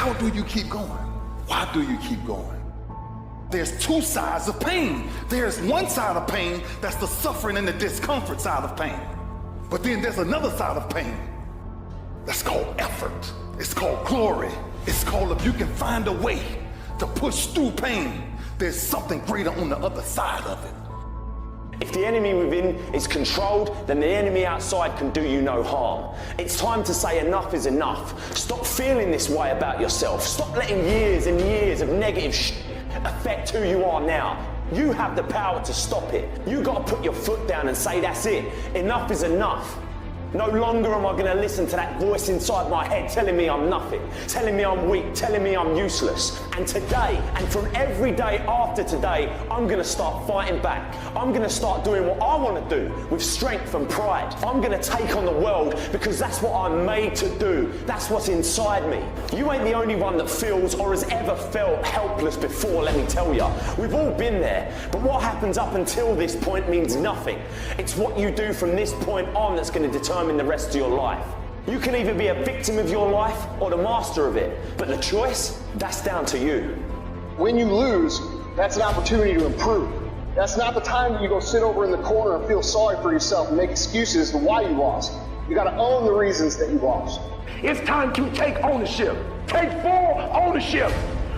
how do you keep going? Why do you keep going? There's two sides of pain. There's one side of pain that's the suffering and the discomfort side of pain. But then there's another side of pain that's called effort. It's called glory. It's called if you can find a way to push through pain, there's something greater on the other side of it. If the enemy within is controlled, then the enemy outside can do you no harm. It's time to say enough is enough. Stop feeling this way about yourself. Stop letting years and years of negative affect who you are now. You have the power to stop it. You got to put your foot down and say that's it. Enough is enough. No longer am I going to listen to that voice inside my head telling me I'm nothing, telling me I'm weak, telling me I'm useless. And today, and from every day after today, I'm going to start fighting back. I'm going to start doing what I want to do with strength and pride. I'm going to take on the world because that's what I'm made to do. That's what's inside me. You ain't the only one that feels or has ever felt helpless before, let me tell you. We've all been there, but what happens up until this point means nothing. It's what you do from this point on that's going to determine the rest of your life. You can either be a victim of your life or the master of it, but the choice, that's down to you. When you lose, that's an opportunity to improve. That's not the time that you go sit over in the corner and feel sorry for yourself and make excuses as to why you lost. You got to own the reasons that you lost. It's time to take ownership. Take full ownership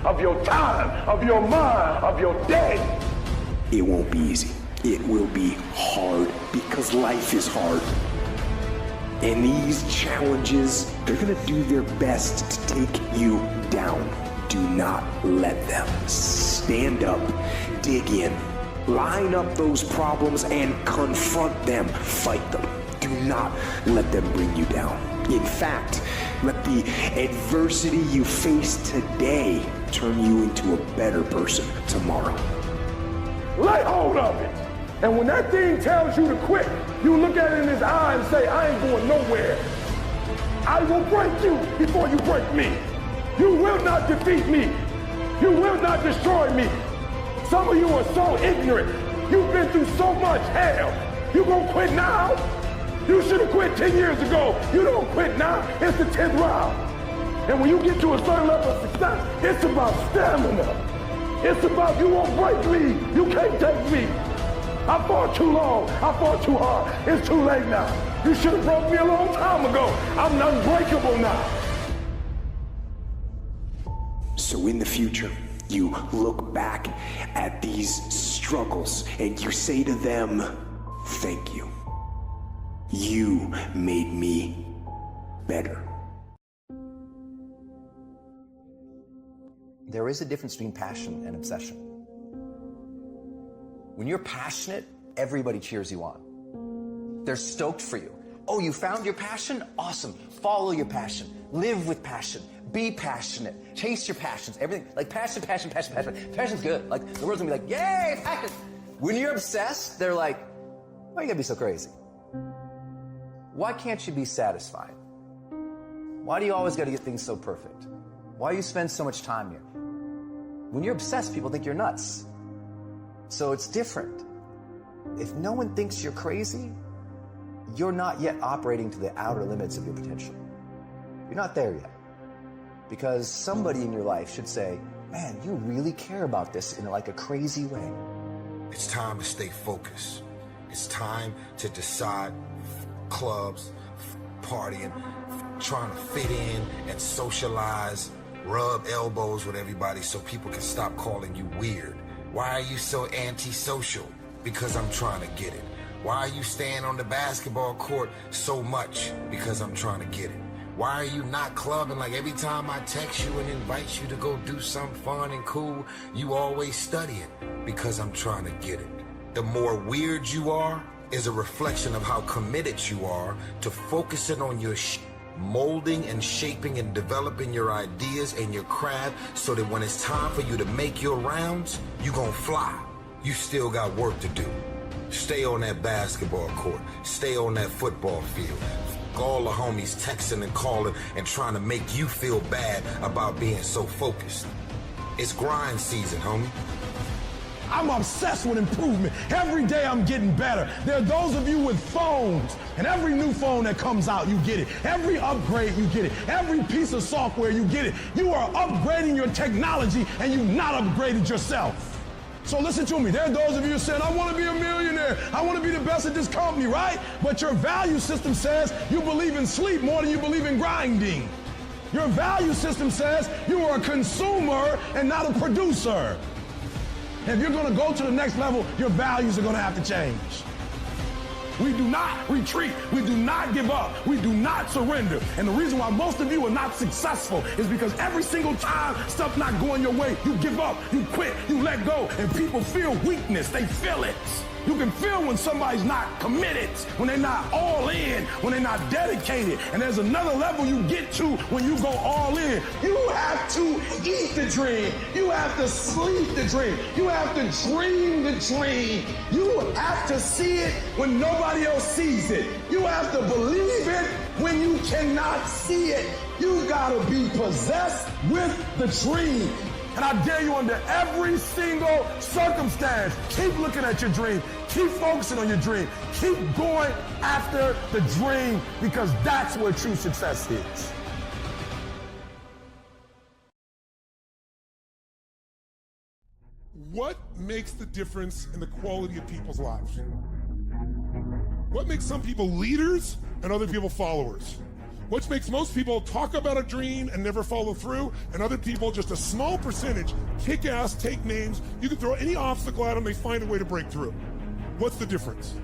of your time, of your mind, of your day. It won't be easy. It will be hard because life is hard. And these challenges, they're gonna do their best to take you down. Do not let them. Stand up, dig in, line up those problems and confront them. Fight them. Do not let them bring you down. In fact, let the adversity you face today turn you into a better person tomorrow. Lay hold of it. And when that thing tells you to quit, you look at it in his eye and say, I ain't going nowhere. I will break you before you break me. You will not defeat me. You will not destroy me. Some of you are so ignorant. You've been through so much hell. You gonna quit now? You should have quit 10 years ago. You don't quit now. It's the 10th round. And when you get to a certain level of success, it's about stamina. It's about you won't break me. You can't take me. I fought too long. I fought too hard. It's too late now. You should have broke me a long time ago. I'm unbreakable now. So in the future, you look back at these struggles and you say to them, thank you. You made me better. There is a difference between passion and obsession. When you're passionate, everybody cheers you on. They're stoked for you. Oh, you found your passion? Awesome. Follow your passion. Live with passion. Be passionate. Chase your passions. Everything. Like passion, passion, passion, passion. Passion's good. Like the world's gonna be like, yay, passion. When you're obsessed, they're like, why you gotta be so crazy? Why can't you be satisfied? Why do you always gotta get things so perfect? Why do you spend so much time here? When you're obsessed, people think you're nuts. So it's different. If no one thinks you're crazy, you're not yet operating to the outer limits of your potential. You're not there yet. Because somebody in your life should say, man, you really care about this in like a crazy way. It's time to stay focused. It's time to decide clubs, partying, trying to fit in and socialize, rub elbows with everybody so people can stop calling you weird. Why are you so antisocial? Because I'm trying to get it. Why are you staying on the basketball court so much? Because I'm trying to get it. Why are you not clubbing? Like every time I text you and invite you to go do something fun and cool, you always studying. Because I'm trying to get it. The more weird you are is a reflection of how committed you are to focusing on your molding and shaping and developing your ideas and your craft so that when it's time for you to make your rounds, you gonna fly. You still got work to do. Stay on that basketball court. Stay on that football field. All the homies texting and calling and trying to make you feel bad about being so focused. It's grind season, homie. I'm obsessed with improvement. Every day I'm getting better. There are those of you with phones, and every new phone that comes out, you get it. Every upgrade, you get it. Every piece of software, you get it. You are upgrading your technology, and you've not upgraded yourself. So listen to me. There are those of you saying, I want to be a millionaire. I want to be the best at this company, right? But your value system says you believe in sleep more than you believe in grinding. Your value system says you are a consumer and not a producer. If you're going to go to the next level, your values are going to have to change. We do not retreat. We do not give up. We do not surrender. And the reason why most of you are not successful is because every single time stuff not going your way, you give up, you quit, you let go, and people feel weakness. They feel it. You can feel when somebody's not committed, when they're not all in, when they're not dedicated. And there's another level you get to when you go all in. You have to eat the dream. You have to sleep the dream. You have to dream the dream. You have to see it when nobody else sees it. You have to believe it when you cannot see it. You gotta be possessed with the dream. And I dare you under every single circumstance, keep looking at your dream. Keep focusing on your dream. Keep going after the dream because that's where true success is. What makes the difference in the quality of people's lives? What makes some people leaders and other people followers? What makes most people talk about a dream and never follow through, and other people, just a small percentage, kick ass, take names. You can throw any obstacle at them, they find a way to break through. What's the difference?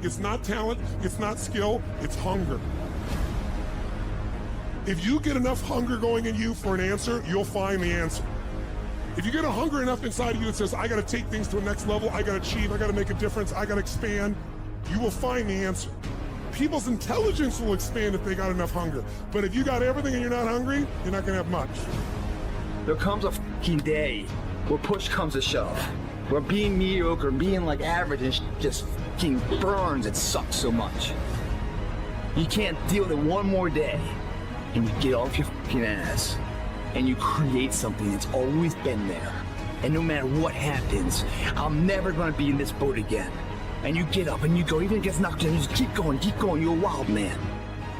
It's not talent, it's not skill, it's hunger. If you get enough hunger going in you for an answer, you'll find the answer. If you get a hunger enough inside of you that says, I gotta take things to a next level, I gotta achieve, I gotta make a difference, I gotta expand, you will find the answer. People's intelligence will expand if they got enough hunger. But if you got everything and you're not hungry, you're not gonna have much. There comes a fucking day where push comes to shove. Where being mediocre, being like average and just fucking burns, it sucks so much. You can't deal with it one more day. And you get off your fucking ass. And you create something that's always been there. And no matter what happens, I'm never gonna be in this boat again. And you get up and you go, even if it gets knocked down, you just keep going, you're a wild man.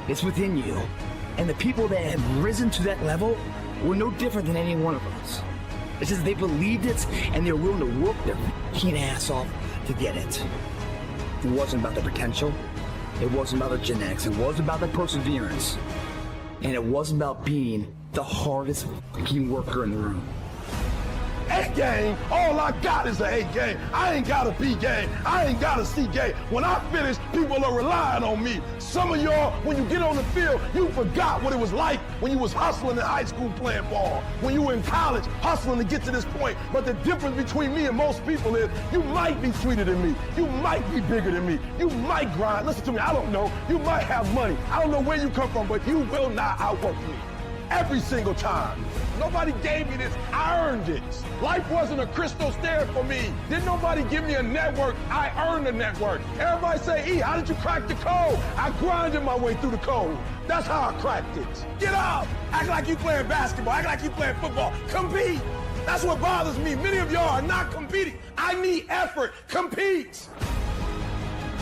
It's within you. And the people that have risen to that level were no different than any one of us. It's just they believed it and they're willing to work their fucking ass off to get it. It wasn't about the potential. It wasn't about the genetics. It wasn't about the perseverance. And it wasn't about being the hardest fucking worker in the room. A game, all I got is an A game. I ain't got a B game. I ain't got a C game. When I finish, people are relying on me. Some of y'all, when you get on the field, you forgot what it was like when you was hustling in high school playing ball, when you were in college hustling to get to this point. But the difference between me and most people is you might be sweeter than me. You might be bigger than me. You might grind. Listen to me, I don't know. You might have money. I don't know where you come from, but you will not outwork me. Every single time. Nobody gave me this, I earned it. Life wasn't a crystal stair for me. Didn't nobody give me a network, I earned the network. Everybody say, E, how did you crack the code? I grinded my way through the code. That's how I cracked it. Get up, act like you playing basketball, act like you playing football. Compete, that's what bothers me. Many of y'all are not competing. I need effort, compete.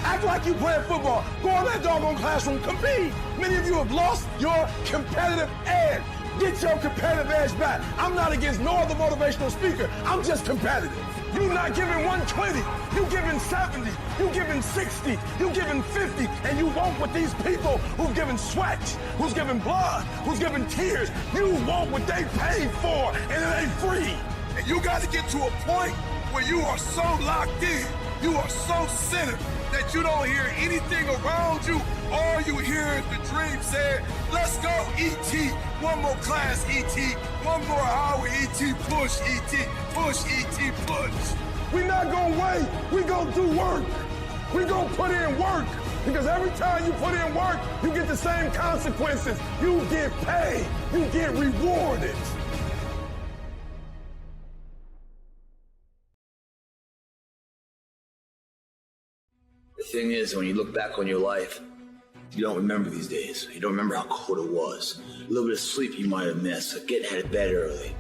Act like you playing football. Go in that doggone classroom, compete. Many of you have lost your competitive edge. Get your competitive edge back. I'm not against no other motivational speaker. I'm just competitive. You're not giving 120. You giving 70. You giving 60. You giving 50. And you want what these people who've given sweat, who's given blood, who's given tears, you want what they paid for, and it ain't free. And you got to get to a point where you are so locked in, you are so centered, that you don't hear anything around you. All you hear is the dream saying, let's go, E.T. One more class, E.T. One more hour, E.T. Push, E.T. Push, E.T. Push. We not gonna wait. We gonna do work. We gonna put in work. Because every time you put in work, you get the same consequences. You get paid. You get rewarded. The thing is, when you look back on your life, you don't remember these days. You don't remember how cold it was. A little bit of sleep you might have missed, getting out of bed early.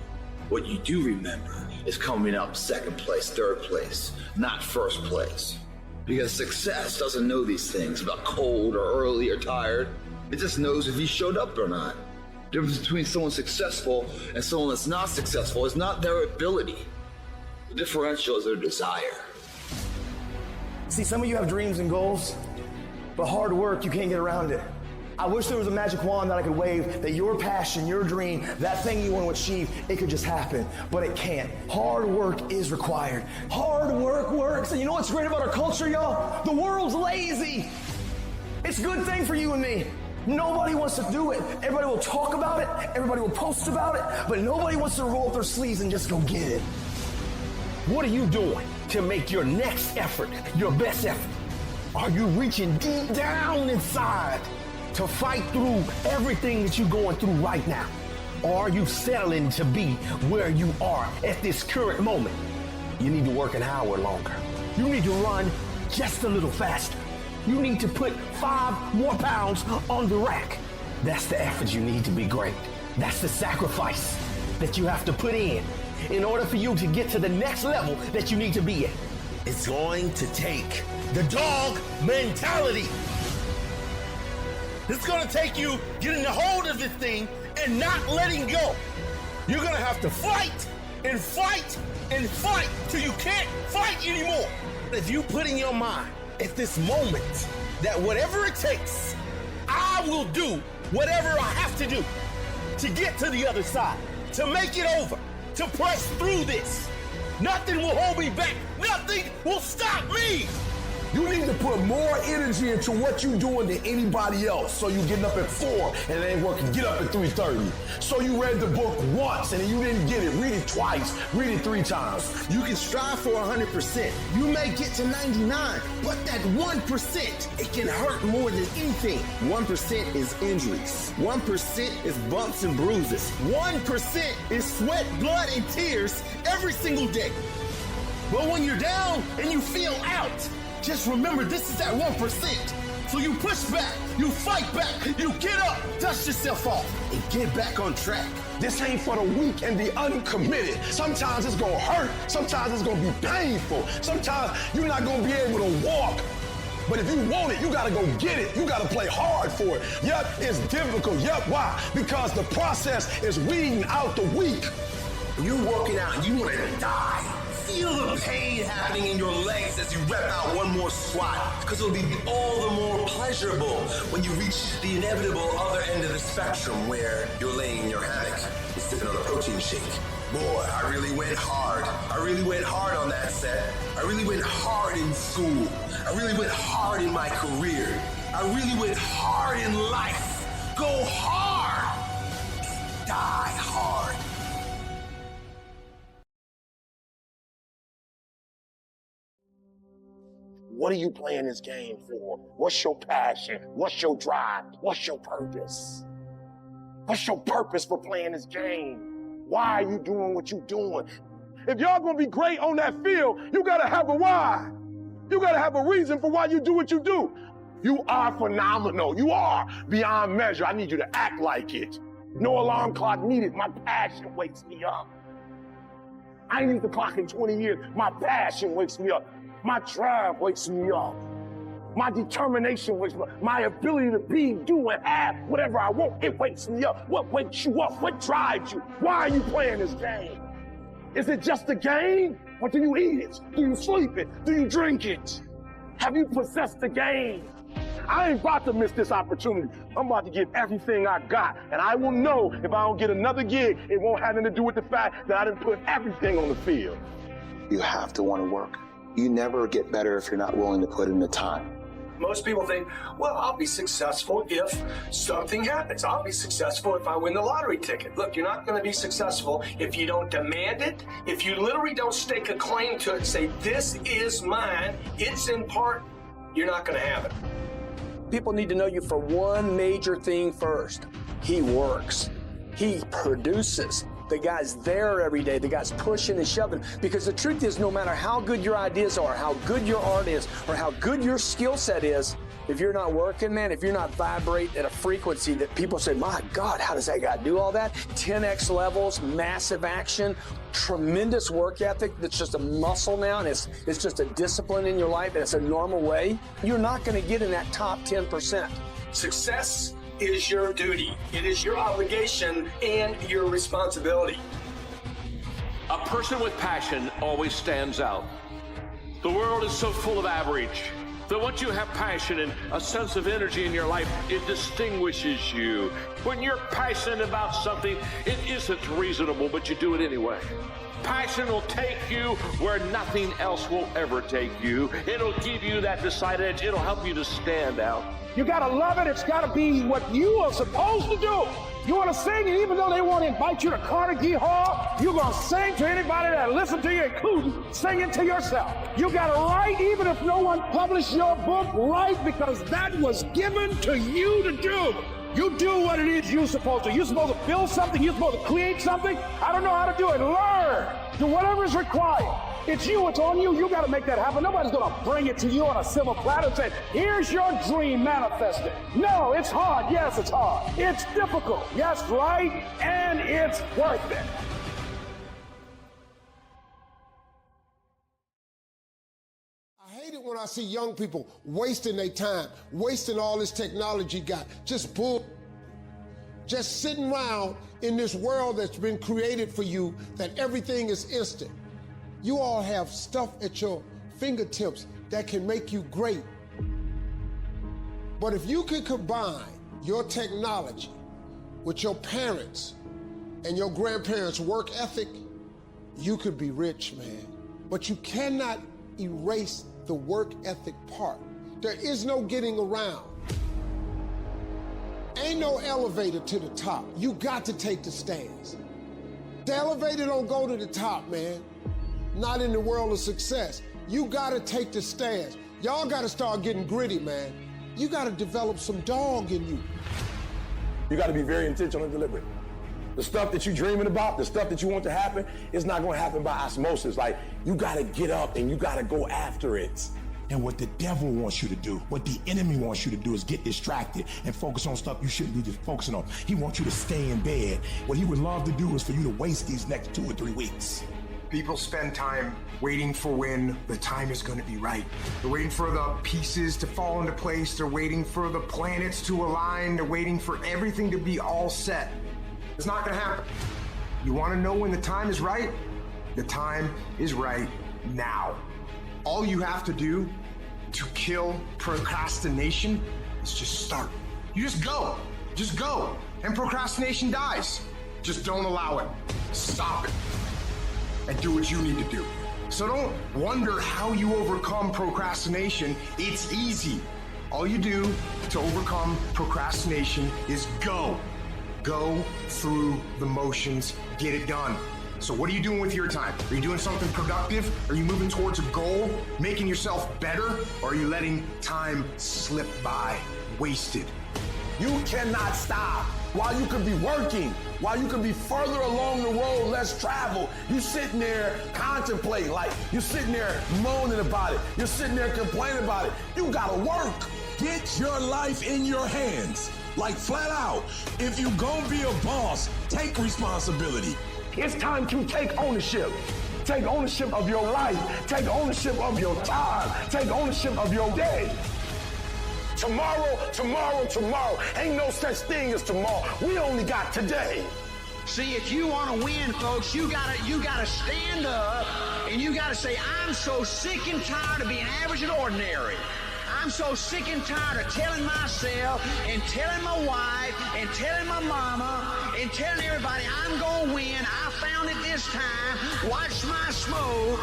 What you do remember is coming up second place, third place, not first place. Because success doesn't know these things about cold or early or tired. It just knows if you showed up or not. The difference between someone successful and someone that's not successful is not their ability. The differential is their desire. See, some of you have dreams and goals, but hard work, you can't get around it. I wish there was a magic wand that I could wave that your passion, your dream, that thing you want to achieve, it could just happen, but it can't. Hard work is required. Hard work works. And you know what's great about our culture, y'all? The world's lazy. It's a good thing for you and me. Nobody wants to do it. Everybody will talk about it. Everybody will post about it, but nobody wants to roll up their sleeves and just go get it. What are you doing to make your next effort your best effort? Are you reaching deep down inside to fight through everything that you're going through right now? Or are you settling to be where you are at this current moment? You need to work an hour longer. You need to run just a little faster. You need to put 5 more pounds on the rack. That's the effort you need to be great. That's the sacrifice that you have to put in order for you to get to the next level that you need to be at. It's going to take the dog mentality. It's gonna take you getting a hold of this thing and not letting go. You're gonna have to fight and fight and fight till you can't fight anymore. If you put in your mind at this moment that whatever it takes, I will do whatever I have to do to get to the other side, to make it over, to press through this. Nothing will hold me back. Nothing will stop me. You need to put more energy into what you're doing than anybody else. So you getting up at 4 and it ain't working, get up at 3:30. So you read the book once and you didn't get it, read it twice, read it 3 times. You can strive for 100%. You may get to 99, but that 1%, it can hurt more than anything. 1% is injuries. 1% is bumps and bruises. 1% is sweat, blood, and tears every single day. But when you're down and you feel out, just remember this is that 1%. So you push back, you fight back, you get up, dust yourself off, and get back on track. This ain't for the weak and the uncommitted. Sometimes it's gonna hurt. Sometimes it's gonna be painful. Sometimes you're not gonna be able to walk. But if you want it, you gotta go get it. You gotta play hard for it. Yep, it's difficult. Yep, why? Because the process is weeding out the weak. You're working out and you want to die. Feel the pain happening in your legs as you rep out one more squat, because it'll be all the more pleasurable when you reach the inevitable other end of the spectrum where you're laying in your hammock and sipping on a protein shake. Boy, I really went hard. I really went hard on that set. I really went hard in school. I really went hard in my career. I really went hard in life. Go hard. Die hard. What are you playing this game for? What's your passion? What's your drive? What's your purpose? What's your purpose for playing this game? Why are you doing what you're doing? If y'all gonna be great on that field, you gotta have a why. You gotta have a reason for why you do what you do. You are phenomenal. You are beyond measure. I need you to act like it. No alarm clock needed. My passion wakes me up. I ain't need the clock in 20 years. My passion wakes me up. My drive wakes me up. My determination wakes me up. My ability to be, do, and have whatever I want, it wakes me up. What wakes you up? What drives you? Why are you playing this game? Is it just a game? Or do you eat it? Do you sleep it? Do you drink it? Have you possessed the game? I ain't about to miss this opportunity. I'm about to give everything I got. And I will know if I don't get another gig, it won't have anything to do with the fact that I didn't put everything on the field. You have to want to work. You never get better if you're not willing to put in the time. Most people think, well, I'll be successful if something happens. I'll be successful if I win the lottery ticket. Look, you're not going to be successful if you don't demand it, if you literally don't stake a claim to it and say, this is mine, it's in part, you're not going to have it. People need to know you for one major thing first. He works. He produces. The guy's there every day. The guy's pushing and shoving. Because the truth is, no matter how good your ideas are, how good your art is, or how good your skill set is, If you're not working, man, if you're not vibrating at a frequency that people say, my God, how does that guy do all that? 10x levels, massive action, tremendous work ethic that's just a muscle now, and it's just a discipline in your life, and it's a normal way. You're not going to get in that top 10%. Success is your duty. It is your obligation and your responsibility. A person with passion always stands out. The world is so full of average that once you have passion and a sense of energy in your life, it distinguishes you. When you're passionate about something, it isn't reasonable, but you do it anyway. Passion will take you where nothing else will ever take you. It'll give you that decided edge. It'll help you to stand out. You gotta love it. It's gotta be what you are supposed to do. You want to sing, and even though they want to invite you to Carnegie Hall, you're going to sing to anybody that listens to you, including singing to yourself. You got to write, even if no one published your book, write, because that was given to you to do. You do what it is you're supposed to. You're supposed to build something. You're supposed to create something. I don't know how to do it. Learn. Do whatever is required. It's you. It's on you. You got to make that happen. Nobody's going to bring it to you on a silver platter and say, here's your dream, manifest it. No, it's hard. Yes, it's hard. It's difficult. Yes, right? And it's worth it. I hate it when I see young people wasting their time, wasting all this technology got, just sitting around in this world that's been created for you, that everything is instant. You all have stuff at your fingertips that can make you great. But if you can combine your technology with your parents and your grandparents' work ethic, you could be rich, man. But you cannot erase the work ethic part. There is no getting around. Ain't no elevator to the top. You got to take the stairs. The elevator don't go to the top, man. Not in the world of success. You gotta take the stairs. Y'all gotta start getting gritty, man. You gotta develop some dog in you. You gotta be very intentional and deliberate. The stuff that you're dreaming about, the stuff that you want to happen, it's not gonna happen by osmosis. Like, you gotta get up and you gotta go after it. And what the devil wants you to do, what the enemy wants you to do, is get distracted and focus on stuff you shouldn't be just focusing on. He wants you to stay in bed. What he would love to do is for you to waste these next 2 or 3 weeks. People spend time waiting for when the time is going to be right. They're waiting for the pieces to fall into place. They're waiting for the planets to align. They're waiting for everything to be all set. It's not going to happen. You want to know when the time is right? The time is right now. All you have to do to kill procrastination is just start. You just go. Just go. And procrastination dies. Just don't allow it. Stop it. And do what you need to do. So don't wonder how you overcome procrastination. It's easy. All you do to overcome procrastination is go. Go through the motions, get it done. So what are you doing with your time? Are you doing something productive? Are you moving towards a goal, making yourself better? Or are you letting time slip by, wasted? You cannot stop. While you could be working, while you could be further along the road, less traveled, you sitting there contemplating, like you're sitting there moaning about it. You're sitting there complaining about it. You gotta work. Get your life in your hands. Like flat out, if you gonna be a boss, take responsibility. It's time to take ownership. Take ownership of your life. Take ownership of your time. Take ownership of your day. Tomorrow, tomorrow, tomorrow. Ain't no such thing as tomorrow. We only got today. See, if you want to win, folks, you gotta stand up and you gotta say, I'm so sick and tired of being average and ordinary. I'm so sick and tired of telling myself and telling my wife and telling my mama and telling everybody I'm gonna win. I found it this time. Watch my smoke.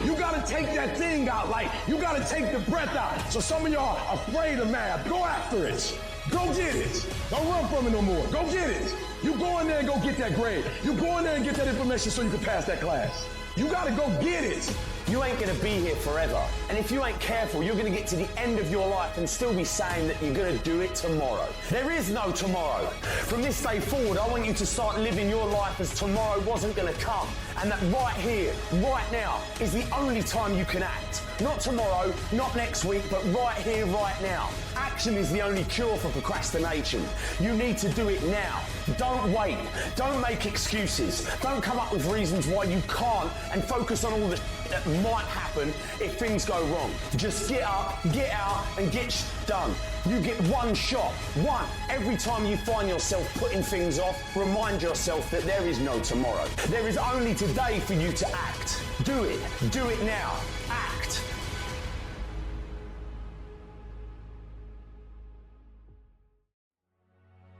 You gotta take that thing out, like you gotta take the breath out. So some of y'all are afraid of math. Go after it. Go get it. Don't run from it no more. Go get it. You go in there and go get that grade. You go in there and get that information so you can pass that class. You gotta go get it. You ain't gonna be here forever. And if you ain't careful, you're gonna get to the end of your life and still be saying that you're gonna do it tomorrow. There is no tomorrow. From this day forward, I want you to start living your life as tomorrow wasn't gonna come. And that right here, right now, is the only time you can act. Not tomorrow, not next week, but right here, right now. Action is the only cure for procrastination. You need to do it now. Don't wait. Don't make excuses. Don't come up with reasons why you can't and focus on all the that might happen if things go wrong. Just get up, get out, and get done. You get one shot, one. Every time you find yourself putting things off, remind yourself that there is no tomorrow. There is only today for you to act. Do it. Do it now. Act.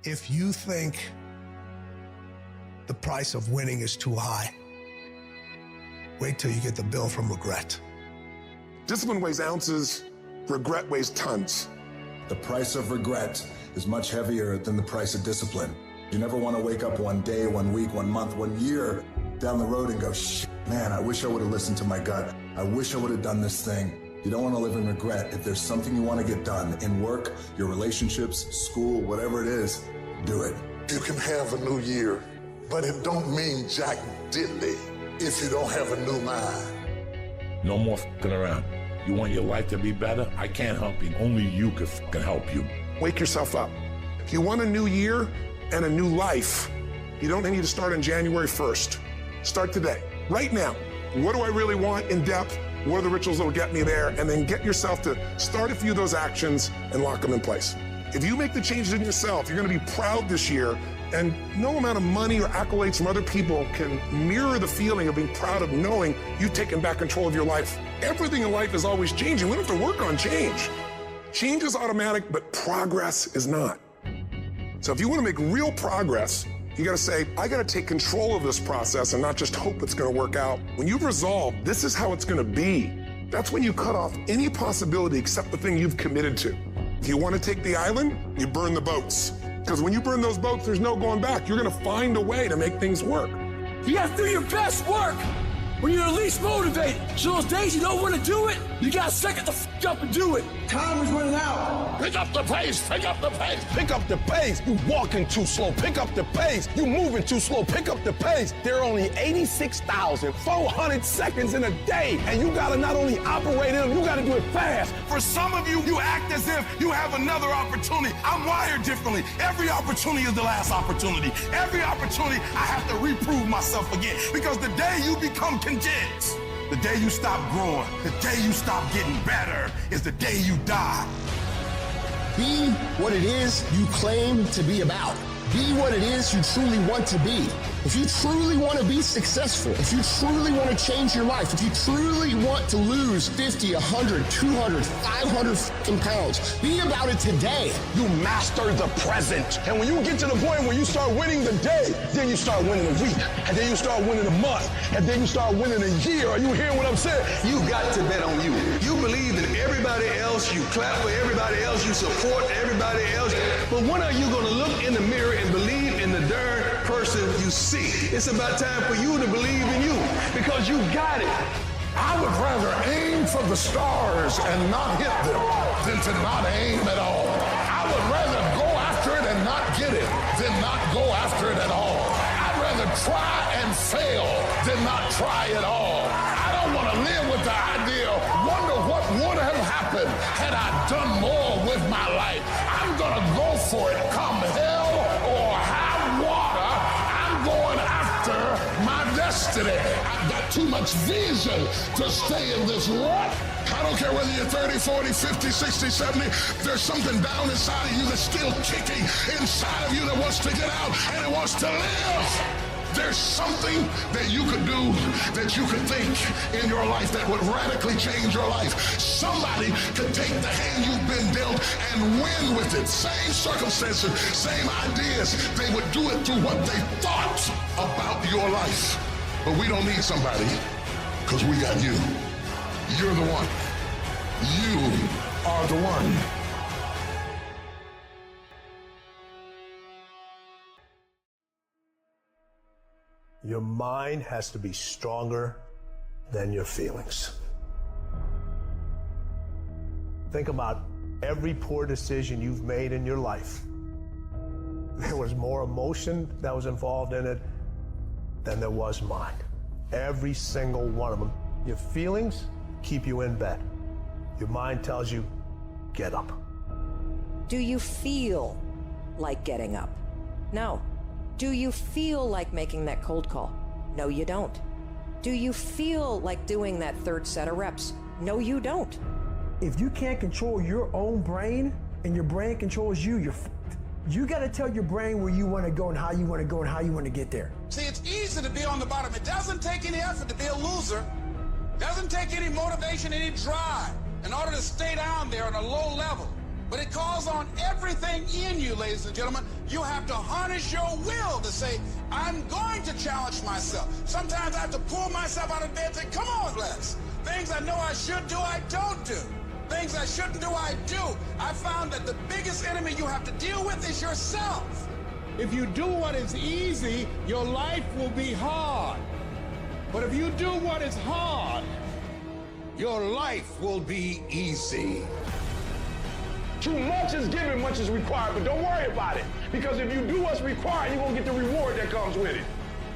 If you think the price of winning is too high, wait till you get the bill from regret. Discipline weighs ounces, regret weighs tons. The price of regret is much heavier than the price of discipline. You never want to wake up one day, 1 week, 1 month, 1 year down the road and go, shit, man, I wish I would have listened to my gut. I wish I would have done this thing. You don't want to live in regret. If there's something you want to get done in work, your relationships, school, whatever it is, do it. You can have a new year, but it don't mean jack diddly if you don't have a new mind. No more f***ing around. You want your life to be better? I can't help you. Only you can f***ing help you. Wake yourself up. If you want a new year and a new life, you don't need to start on January 1st. Start today, right now. What do I really want in depth? What are the rituals that will get me there? And then get yourself to start a few of those actions and lock them in place. If you make the changes in yourself, you're gonna be proud this year, and no amount of money or accolades from other people can mirror the feeling of being proud of knowing you've taken back control of your life. Everything in life is always changing. We don't have to work on change. Change is automatic, but progress is not. So if you wanna make real progress, you gotta say, I gotta take control of this process and not just hope it's gonna work out. When you've resolved, this is how it's gonna be, that's when you cut off any possibility except the thing you've committed to. If you wanna take the island, you burn the boats. Because when you burn those boats, there's no going back. You're gonna find a way to make things work. You gotta do your best work when you're least motivated. So those days you don't wanna do it, you gotta suck it the f up and do it. Time is running out. Pick up the pace, pick up the pace. Pick up the pace. You walking too slow, pick up the pace. You moving too slow, pick up the pace. There are only 86,400 seconds in a day. And you gotta not only operate in them, you gotta do it fast. For some of you, you act as if you have another opportunity. I'm wired differently. Every opportunity is the last opportunity. Every opportunity, I have to reprove myself again. Because the day you become content, the day you stop growing, the day you stop getting better, is the day you die. Be what it is you claim to be about. Be what it is you truly want to be. If you truly want to be successful, if you truly want to change your life, if you truly want to lose 50, 100, 200, 500 fucking pounds, be about it today. You master the present. And when you get to the point where you start winning the day, then you start winning a week. And then you start winning a month. And then you start winning a year. Are you hearing what I'm saying? You got to bet on you. You believe in everybody else. You clap for everybody else. You support everybody else. But when are you going to look in the mirror and believe in the darn person you see? It's about time for you to believe in you, because you got it. I would rather aim for the stars and not hit them than to not aim at all. I would rather go after it and not get it than not go after it at all. I'd rather try and fail than not try at all. I don't want to live with the idea, wonder what would have happened had I done more with my life. I'm going to go for it, come hell or high water. I'm going after my destiny. I've got too much vision to stay in this rut. I don't care whether you're 30, 40, 50, 60, 70. There's something down inside of you that's still kicking inside of you that wants to get out and it wants to live. There's something that you could do, that you could think in your life that would radically change your life. Somebody could take the hand you've been dealt and win with it. Same circumstances, same ideas. They would do it through what they thought about your life. But we don't need somebody, because we got you. You're the one. You are the one. Your mind has to be stronger than your feelings. Think about every poor decision you've made in your life. There was more emotion that was involved in it than there was mine. Every single one of them. Your feelings keep you in bed. Your mind tells you, get up. Do you feel like getting up? No. Do you feel like making that cold call? No, you don't. Do you feel like doing that third set of reps? No, you don't. If you can't control your own brain and your brain controls you, you're f***ed. You got to tell your brain where you want to go and how you want to go and how you want to get there. See, it's easy to be on the bottom. It doesn't take any effort to be a loser. It doesn't take any motivation, any drive in order to stay down there at a low level. But it calls on everything in you, ladies and gentlemen. You have to harness your will to say, I'm going to challenge myself. Sometimes I have to pull myself out of bed and say, come on, Les. Things I know I should do, I don't do. Things I shouldn't do, I do. I found that the biggest enemy you have to deal with is yourself. If you do what is easy, your life will be hard. But if you do what is hard, your life will be easy. Too much is given, much is required, but don't worry about it. Because if you do what's required, you're gonna get the reward that comes with it.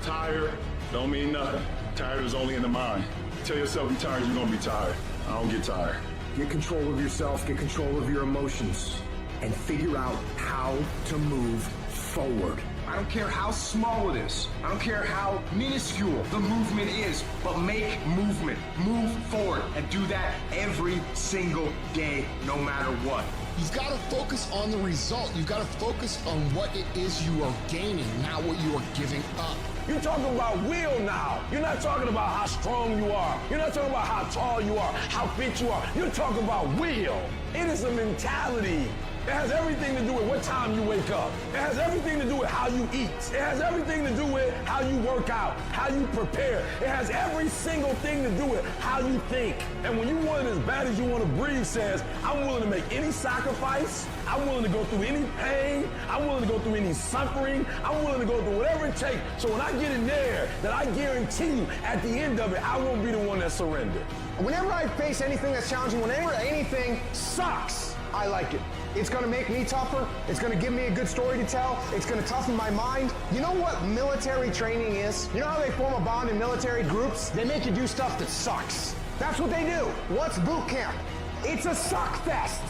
Tired don't mean nothing. Tired is only in the mind. Tell yourself you're tired, you're gonna be tired. I don't get tired. Get control of yourself, get control of your emotions, and figure out how to move forward. I don't care how small it is. I don't care how minuscule the movement is, but make movement. Move forward and do that every single day, no matter what. You've got to focus on the result. You've got to focus on what it is you are gaining, not what you are giving up. You're talking about will now. You're not talking about how strong you are. You're not talking about how tall you are, how fit you are. You're talking about will. It is a mentality. It has everything to do with what time you wake up. It has everything to do with how you eat. It has everything to do with how you work out, how you prepare. It has every single thing to do with how you think. And when you want it as bad as you want to breathe says, I'm willing to make any sacrifice. I'm willing to go through any pain. I'm willing to go through any suffering. I'm willing to go through whatever it takes. So when I get in there, that I guarantee you at the end of it, I won't be the one that surrendered. Whenever I face anything that's challenging, whenever anything sucks, I like it. It's gonna make me tougher. It's gonna give me a good story to tell. It's gonna toughen my mind. You know what military training is? You know how they form a bond in military groups? They make you do stuff that sucks. That's what they do. What's boot camp? It's a suck fest.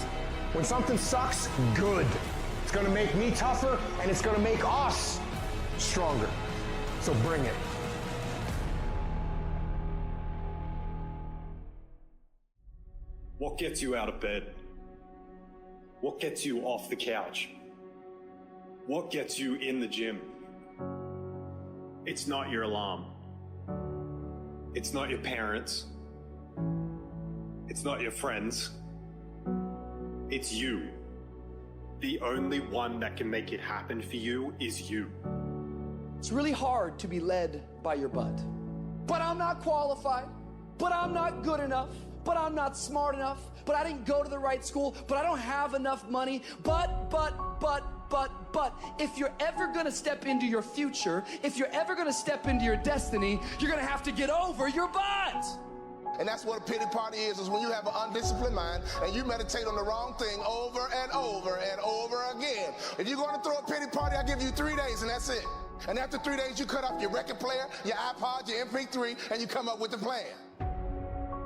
When something sucks, good. It's gonna make me tougher, and it's gonna make us stronger. So bring it. What gets you out of bed? What gets you off the couch? What gets you in the gym? It's not your alarm. It's not your parents. It's not your friends. It's you. The only one that can make it happen for you is you. It's really hard to be led by your butt. But I'm not qualified. But I'm not good enough. But I'm not smart enough, but I didn't go to the right school, but I don't have enough money, but, if you're ever gonna step into your future, if you're ever gonna step into your destiny, you're gonna have to get over your butt. And that's what a pity party is when you have an undisciplined mind and you meditate on the wrong thing over and over and over again. If you're gonna throw a pity party, I give you 3 days and that's it. And after 3 days, you cut off your record player, your iPod, your MP3, and you come up with a plan.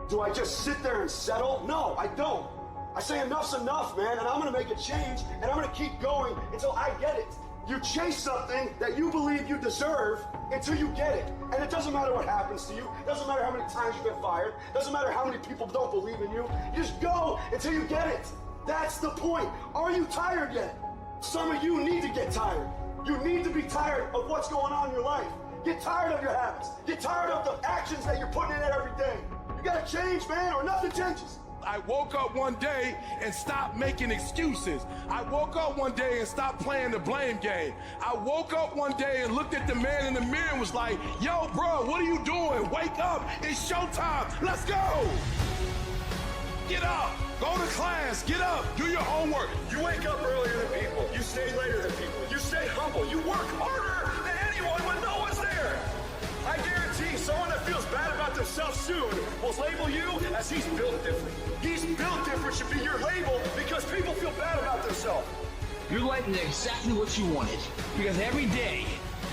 Do I just sit there and settle? No, I don't. I say enough's enough, man, and I'm gonna make a change, and I'm gonna keep going until I get it. You chase something that you believe you deserve until you get it. And it doesn't matter what happens to you. It doesn't matter how many times you've been fired. It doesn't matter how many people don't believe in you. You just go until you get it. That's the point. Are you tired yet? Some of you need to get tired. You need to be tired of what's going on in your life. Get tired of your habits. Get tired of the actions that you're putting in it every day. You gotta change, man, or nothing changes. I woke up one day and stopped making excuses. I woke up one day and stopped playing the blame game. I woke up one day and looked at the man in the mirror and was like, yo, bro, what are you doing? Wake up, it's showtime, let's go. Get up, go to class, get up, do your homework. You wake up earlier than people. You stay later than people. You stay humble. You work harder than anyone when no one's there. I guarantee someone that feels bad about themselves soon will label you as he's built different. He's built different should be your label because people feel bad about themselves. Your life is exactly what you wanted because every day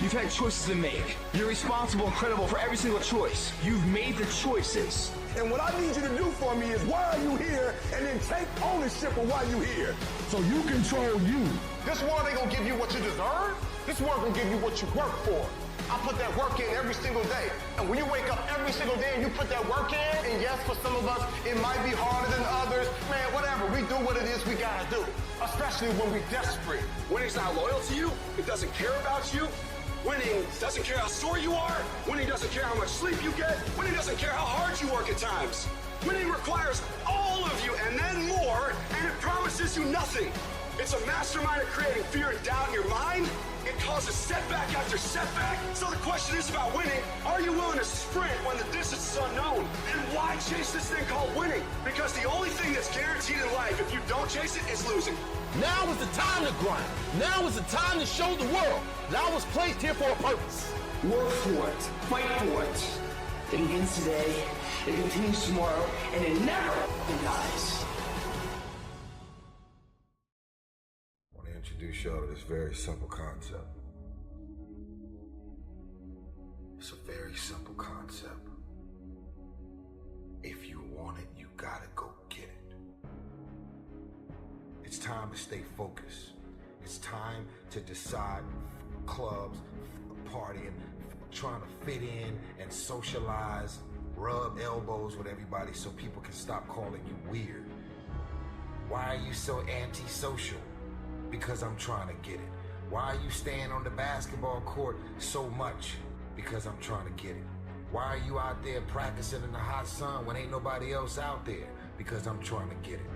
you've had choices to make. You're responsible and credible for every single choice. You've made the choices. And what I need you to do for me is why are you here, and then take ownership of why you here. So you control you. This world ain't gonna give you what you deserve. This world gonna give you what you work for. I put that work in every single day. And when you wake up every single day and you put that work in, and yes, for some of us, it might be harder than others. Man, whatever, we do what it is we gotta do. Especially when we're desperate. Winning's not loyal to you. It doesn't care about you. Winning doesn't care how sore you are. Winning doesn't care how much sleep you get. Winning doesn't care how hard you work at times. Winning requires all of you and then more, and it promises you nothing. It's a mastermind of creating fear and doubt in your mind. It causes setback after setback. So the question is about winning. Are you willing to sprint when the distance is unknown? And why chase this thing called winning? Because the only thing that's guaranteed in life, if you don't chase it, is losing. Now is the time to grind. Now is the time to show the world that I was placed here for a purpose. Work for it. Fight for it. It begins today, it continues tomorrow, and it never dies. I want to introduce y'all to this very simple concept. It's a very simple concept. If you want it, you gotta go get it. It's time to stay focused. It's time to decide clubs, partying, trying to fit in and socialize, rub elbows with everybody so people can stop calling you weird. Why are you so antisocial? Because I'm trying to get it. Why are you staying on the basketball court so much? Because I'm trying to get it. Why are you out there practicing in the hot sun when ain't nobody else out there? Because I'm trying to get it.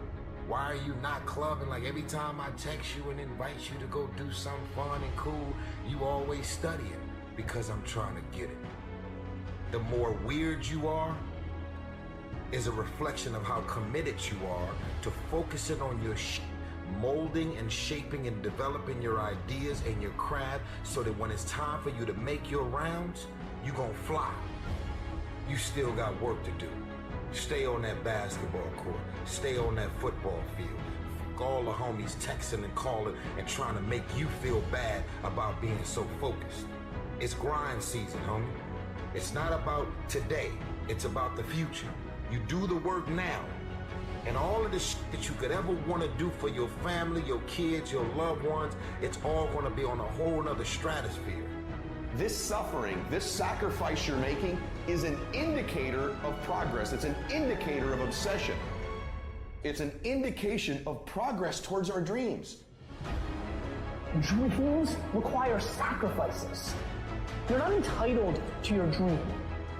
Why are you not clubbing? Like every time I text you and invite you to go do something fun and cool, you always studying. Because I'm trying to get it. The more weird you are is a reflection of how committed you are to focusing on your molding and shaping and developing your ideas and your craft so that when it's time for you to make your rounds, you gonna fly. You still got work to do. Stay on that basketball court. Stay on that football field. All the homies texting and calling and trying to make you feel bad about being so focused. It's grind season, homie. It's not about today. It's about the future. You do the work now. And all of the shit that you could ever want to do for your family, your kids, your loved ones, it's all going to be on a whole nother stratosphere. This suffering, this sacrifice you're making is an indicator of progress. It's an indicator of obsession. It's an indication of progress towards our dreams. Dreams require sacrifices. You're not entitled to your dream.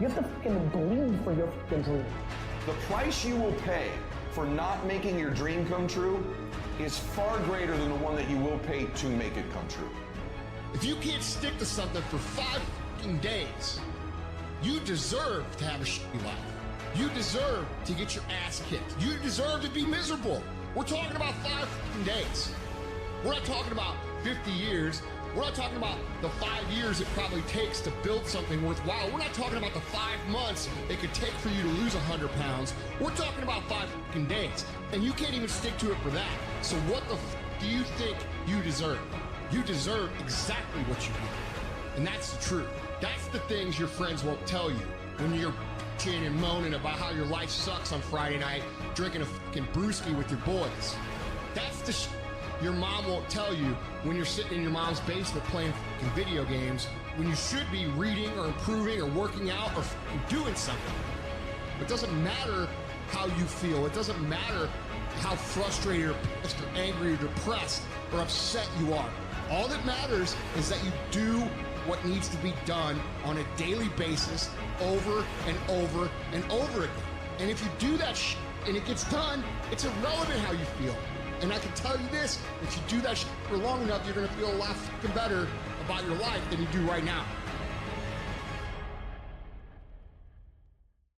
You have to fucking bleed for your fucking dream. The price you will pay for not making your dream come true is far greater than the one that you will pay to make it come true. If you can't stick to something for 5 fucking days, you deserve to have a shitty life. You deserve to get your ass kicked. You deserve to be miserable. We're talking about 5 fucking days. We're not talking about 50 years. We're not talking about the 5 years it probably takes to build something worthwhile. We're not talking about the 5 months it could take for you to lose 100 pounds. We're talking about 5 fucking days. And you can't even stick to it for that. So what the do you think you deserve? You deserve exactly what you want. And that's the truth. That's the things your friends won't tell you when you're bitching and moaning about how your life sucks on Friday night, drinking a fucking brewski with your boys. That's the shit your mom won't tell you when you're sitting in your mom's basement playing fucking video games when you should be reading or improving or working out or fucking doing something. It doesn't matter how you feel. It doesn't matter how frustrated or pissed or angry or depressed or upset you are. All that matters is that you do what needs to be done on a daily basis over and over and over again. And if you do that shit and it gets done, it's irrelevant how you feel. And I can tell you this, if you do that shit for long enough, you're gonna feel a lot fucking better about your life than you do right now.